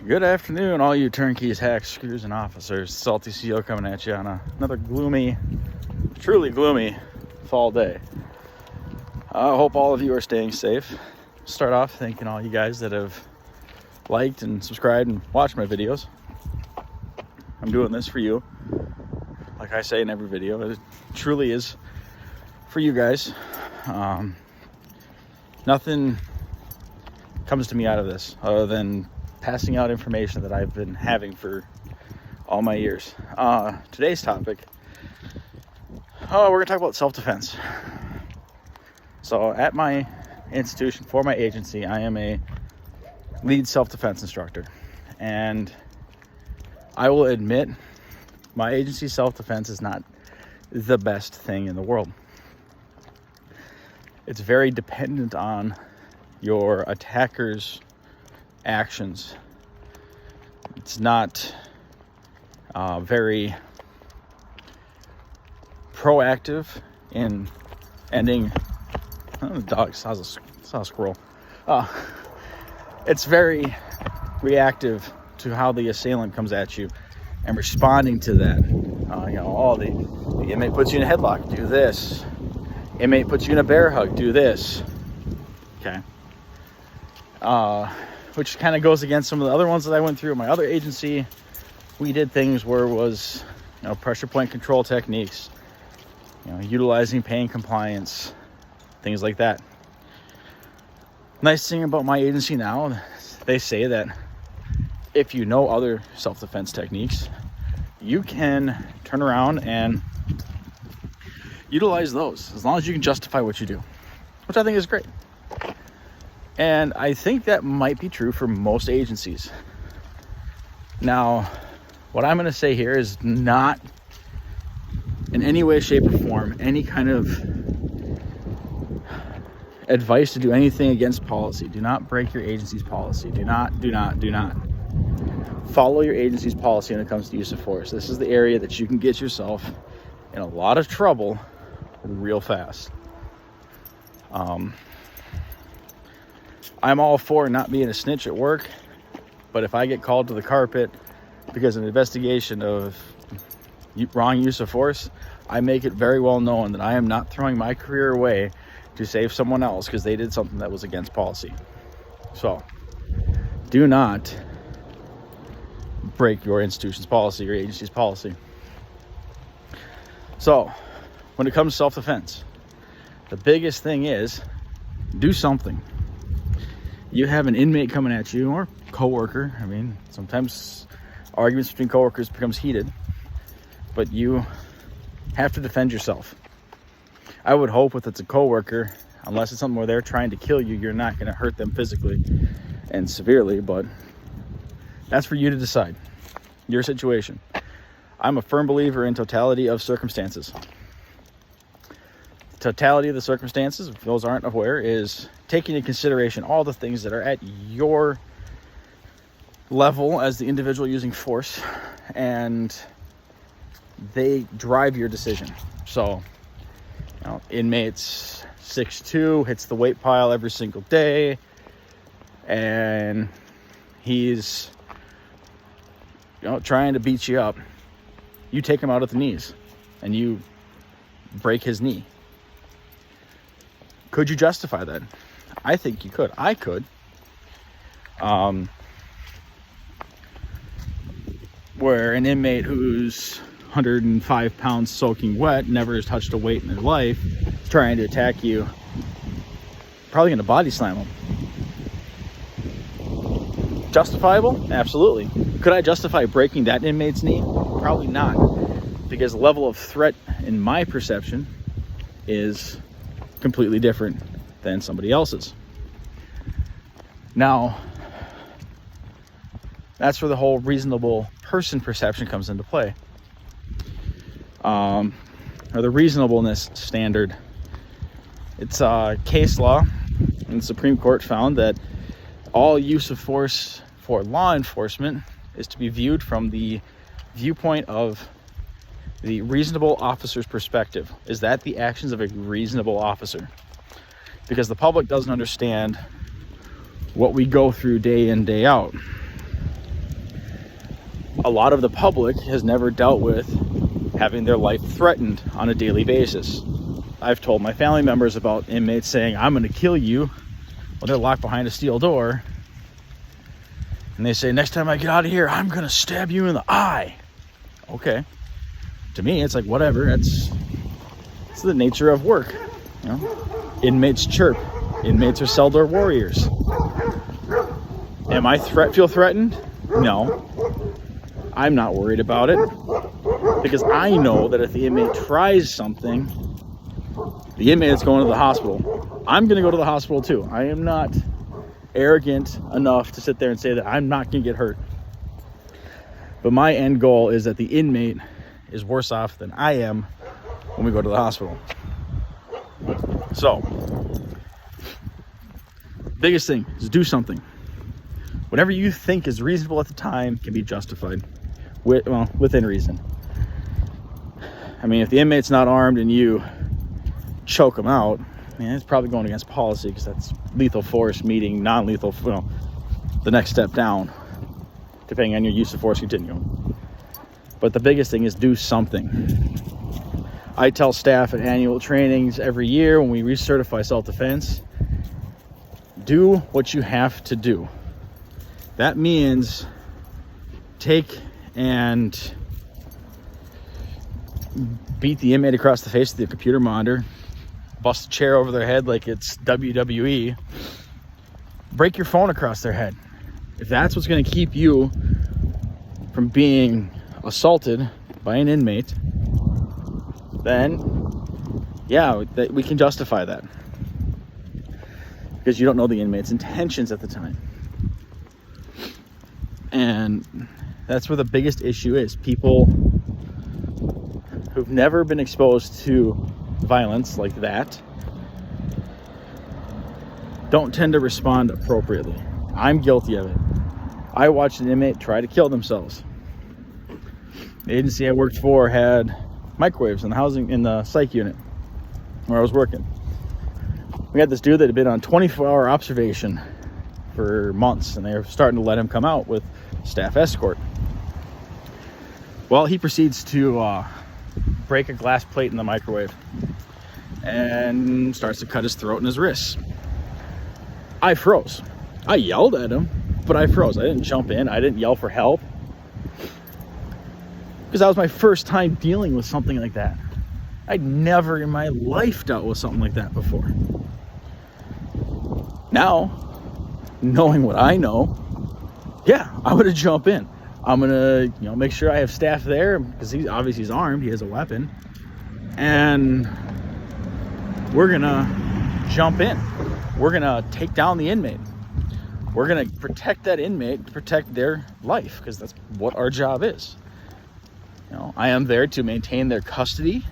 Good afternoon, all you turnkeys, hacks, screws, and officers. Salty CEO coming at you on another gloomy, truly gloomy fall day. I hope all of you are staying safe. Start off thanking all you guys that have liked and subscribed and watched my videos. I'm doing this for you. Like I say in every video, it truly is for you guys. Nothing comes to me out of this other than passing out information that I've been having for all my years. Today's topic, we're going to talk about self-defense. So at my institution, for my agency, I am a lead self-defense instructor. And I will admit, my agency self-defense is not the best thing in the world. It's very dependent on your attacker's actions. It's not very proactive in ending. The dog saw a squirrel. It's very reactive to how the assailant comes at you and responding to that. The inmate puts you in a headlock, do this. Inmate puts you in a bear hug, do this. Okay. Which kind of goes against some of the other ones that I went through in my other agency. We did things where it was, pressure point control techniques, utilizing pain compliance, things like that. Nice thing about my agency now, they say that if you know other self-defense techniques, you can turn around and utilize those as long as you can justify what you do, which I think is great. And I think that might be true for most agencies. Now, what I'm going to say here is not in any way, shape, or form any kind of advice to do anything against policy. Do not break your agency's policy. Do not follow your agency's policy when it comes to use of force. This is the area that you can get yourself in a lot of trouble real fast. I'm all for not being a snitch at work, but if I get called to the carpet because of an investigation of wrong use of force, I make it very well known that I am not throwing my career away to save someone else because they did something that was against policy. So, do not break your institution's policy, your agency's policy. So, when it comes to self-defense, the biggest thing is do something. You have an inmate coming at you or coworker. I mean, sometimes arguments between coworkers becomes heated, but you have to defend yourself. I would hope if it's a coworker, unless it's something where they're trying to kill you, you're not going to hurt them physically and severely, but that's for you to decide. Your situation. I'm a firm believer in totality of circumstances. Totality of the circumstances, if those aren't aware, is taking into consideration all the things that are at your level as the individual using force, and they drive your decision. So, inmates 6'2", hits the weight pile every single day, and he's trying to beat you up. You take him out at the knees, and you break his knee. Could you justify that? I think you could. I could. Where an inmate who's 105 pounds soaking wet, never has touched a weight in their life, is trying to attack you, probably going to body slam him. Justifiable? Absolutely. Could I justify breaking that inmate's knee? Probably not. Because the level of threat in my perception is completely different than somebody else's. Now, that's where the whole reasonable person perception comes into play. Or the reasonableness standard. It's case law, and the Supreme Court found that all use of force for law enforcement is to be viewed from the viewpoint of the reasonable officer's perspective. Is that the actions of a reasonable officer? Because the public doesn't understand what we go through day in, day out. a lot of the public has never dealt with having their life threatened on a daily basis. I've told my family members about inmates saying, I'm going to kill you, when they're locked behind a steel door. And they say, next time I get out of here, I'm going to stab you in the eye. Okay. To me, it's like, whatever. It's the nature of work. You know? Inmates chirp. Inmates are cell door warriors. Am I feel threatened? No. I'm not worried about it. Because I know that if the inmate tries something, the inmate is going to the hospital. I'm going to go to the hospital too. I am not arrogant enough to sit there and say that I'm not going to get hurt. But my end goal is that the inmate is worse off than I am when we go to the hospital. So, biggest thing is do something. Whatever you think is reasonable at the time can be justified within reason. I mean, if the inmate's not armed and you choke him out, man, it's probably going against policy, because that's lethal force meeting non-lethal, the next step down, depending on your use of force continuum. But the biggest thing is do something. I tell staff at annual trainings every year when we recertify self-defense, do what you have to do. That means take and beat the inmate across the face with the computer monitor, bust a chair over their head like it's WWE, break your phone across their head. If that's what's going to keep you from being assaulted by an inmate, then yeah, we can justify that, because you don't know the inmate's intentions at the time. And that's where the biggest issue is. People who've never been exposed to violence like that don't tend to respond appropriately. I'm guilty of it. I watched an inmate try to kill themselves. The agency I worked for had microwaves in the psych unit where I was working. We had this dude that had been on 24-hour observation for months, and they were starting to let him come out with staff escort. Well, he proceeds to break a glass plate in the microwave and starts to cut his throat and his wrists. I froze. I yelled at him, but I froze. I didn't jump in. I didn't yell for help, because that was my first time dealing with something like that. I'd never in my life dealt with something like that before. Now, knowing what I know, yeah, I'm gonna jump in. I'm gonna, make sure I have staff there, because he's armed. He has a weapon, and we're gonna jump in. We're gonna take down the inmate. We're gonna protect that inmate, protect their life, because that's what our job is. I am there to maintain their custody,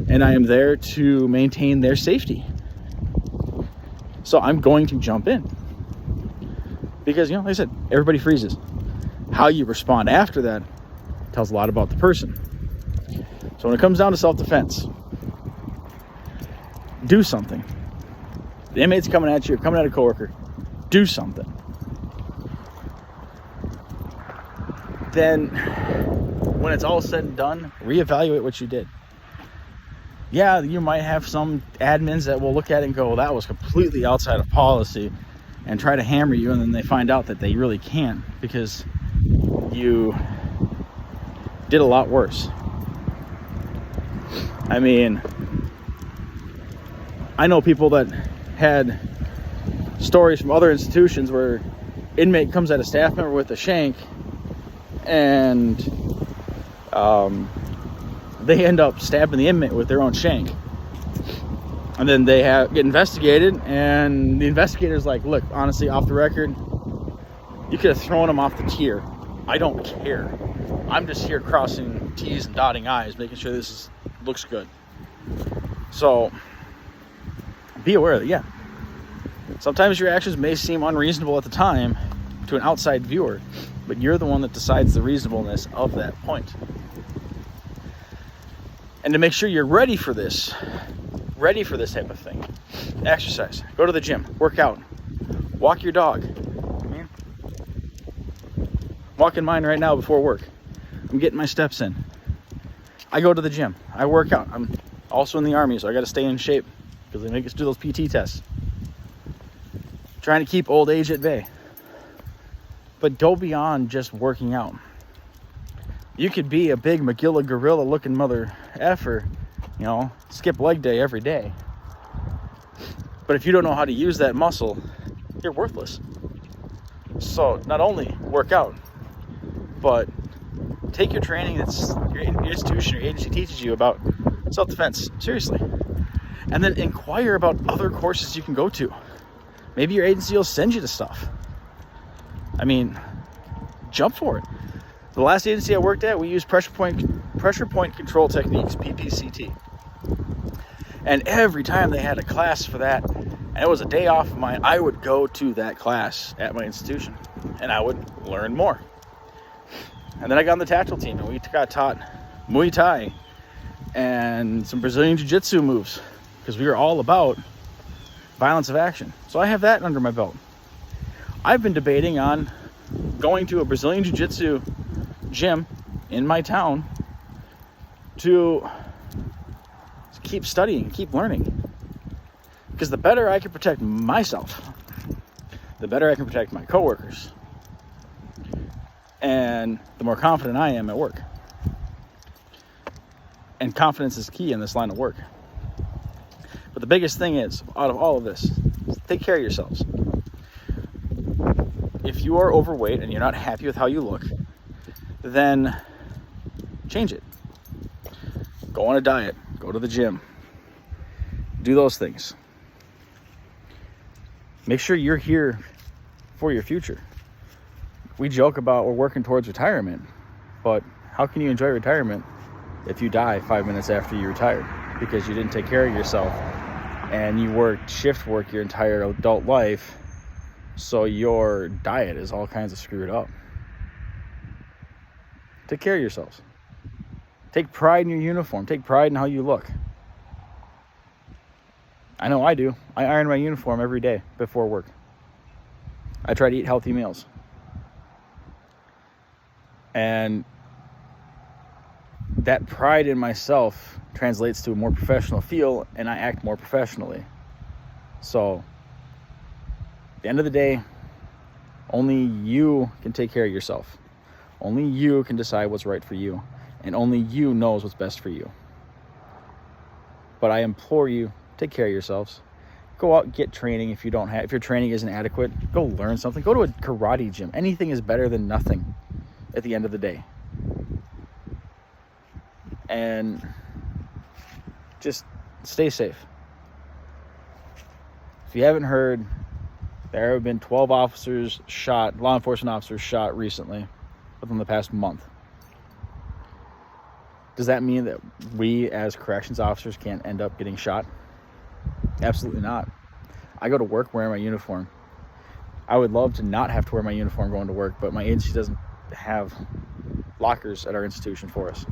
and I am there to maintain their safety. So I'm going to jump in, because, like I said, everybody freezes. How you respond after that tells a lot about the person. So when it comes down to self-defense, do something. The inmate's coming at you, coming at a coworker, do something. Then, when it's all said and done, reevaluate what you did. Yeah, you might have some admins that will look at it and go, well, that was completely outside of policy, and try to hammer you, and then they find out that they really can't, because you did a lot worse. I mean, I know people that had stories from other institutions where inmate comes at a staff member with a shank, and they end up stabbing the inmate with their own shank. And then they get investigated, and the investigator's like, look, honestly, off the record, you could have thrown him off the tier. I don't care. I'm just here crossing T's and dotting I's, making sure this looks good. So be aware that, yeah, sometimes your actions may seem unreasonable at the time to an outside viewer, but you're the one that decides the reasonableness of that point. And to make sure you're ready for this type of thing, exercise, go to the gym, work out, walk your dog. Walking mine right now before work. I'm getting my steps in. I go to the gym. I work out. I'm also in the Army, so I got to stay in shape because they make us do those PT tests. Trying to keep old age at bay. But go beyond just working out. You could be a big Magilla gorilla looking mother effer, you know, skip leg day every day. But if you don't know how to use that muscle, you're worthless. So not only work out, but take your training that's your institution or agency teaches you about self-defense seriously. And then inquire about other courses you can go to. Maybe your agency will send you to stuff. I mean, jump for it. The last agency I worked at, we used pressure point control techniques, PPCT. And every time they had a class for that, and it was a day off of mine, I would go to that class at my institution and I would learn more. And then I got on the tactical team and we got taught Muay Thai and some Brazilian Jiu-Jitsu moves because we were all about violence of action. So I have that under my belt. I've been debating on going to a Brazilian Jiu-Jitsu gym in my town to keep studying, keep learning. Because the better I can protect myself, the better I can protect my coworkers, and the more confident I am at work. And confidence is key in this line of work. But the biggest thing is, out of all of this, take care of yourselves. If you are overweight and you're not happy with how you look, then change it. Go on a diet, go to the gym, do those things. Make sure you're here for your future. We joke about we're working towards retirement, but how can you enjoy retirement if you die 5 minutes after you retire because you didn't take care of yourself and you worked shift work your entire adult life, so your diet is all kinds of screwed up? Take care of yourselves. Take pride in your uniform. Take pride in how you look. I know I do. I iron my uniform every day before work. I try to eat healthy meals. And that pride in myself translates to a more professional feel, and I act more professionally. So, at the end of the day, only you can take care of yourself. Only you can decide what's right for you, and only you knows what's best for you. But I implore you, take care of yourselves. Go out and get training if your training isn't adequate. Go learn something. Go to a karate gym. Anything is better than nothing at the end of the day. And just stay safe. If you haven't heard, there have been 12 officers shot, law enforcement officers shot recently within the past month. Does that mean that we as corrections officers can't end up getting shot? Absolutely not. I go to work wearing my uniform. I would love to not have to wear my uniform going to work, but my agency doesn't have lockers at our institution for us.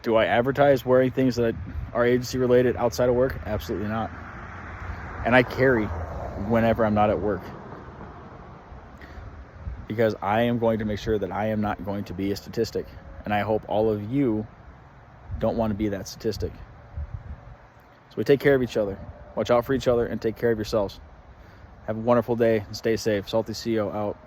Do I advertise wearing things that are agency related outside of work? Absolutely not. And I carry whenever I'm not at work, because I am going to make sure that I am not going to be a statistic. And I hope all of you don't want to be that statistic. So we take care of each other. Watch out for each other and take care of yourselves. Have a wonderful day and stay safe. Salty CEO out.